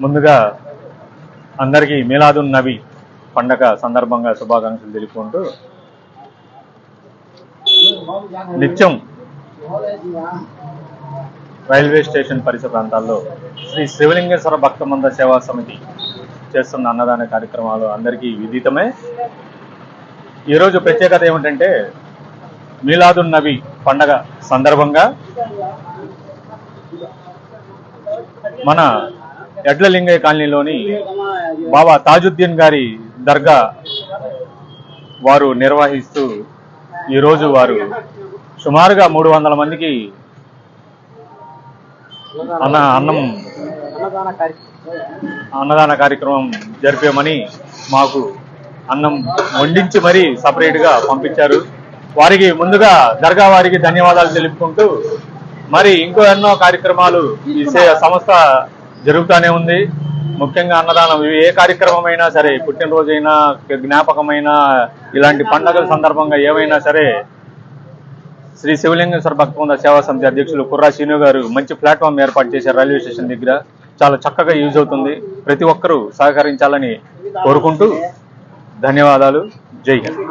ముందుగా అందరికీ మీలాదున్ నబీ పండగ సందర్భంగా శుభాకాంక్షలు తెలుపుకుంటూ నిత్యం రైల్వే స్టేషన్ పరిసర ప్రాంతాల్లో శ్రీ శివలింగేశ్వర భక్తమంద సేవా సమితి చేస్తున్న అన్నదాన కార్యక్రమాలు అందరికీ విదితమే. ఈరోజు ప్రత్యేకత ఏమిటంటే మీలాదున్ నబీ పండగ సందర్భంగా మన ఎడ్లలింగయ్య కాలనీలోని బాబా తాజుద్దీన్ గారి దర్గా వారు నిర్వహిస్తూ ఈరోజు వారు సుమారుగా 300 మందికి అన్నదాన కార్యక్రమం జరిపామని మాకు అన్నం వండించి మరీ సపరేట్గా పంపించారు. వారికి ముందుగా దర్గా వారికి ధన్యవాదాలు తెలుపుకుంటూ మరి ఇంకో ఎన్నో కార్యక్రమాలు ఈ సంస్థ జరుగుతూనే ఉంది. ముఖ్యంగా అన్నదానం, ఏ కార్యక్రమమైనా సరే, పుట్టినరోజైనా, జ్ఞాపకమైనా, ఇలాంటి పండుగల సందర్భంగా ఏమైనా సరే శ్రీ శివలింగేశ్వర భక్తమంద సేవా సమితి అధ్యక్షులు కుర్రా శ్రీను గారు మంచి ప్లాట్ఫామ్ ఏర్పాటు చేశారు. రైల్వే స్టేషన్ దగ్గర చాలా చక్కగా యూజ్ అవుతుంది. ప్రతి ఒక్కరూ సహకరించాలని కోరుకుంటూ ధన్యవాదాలు. జై హింద్.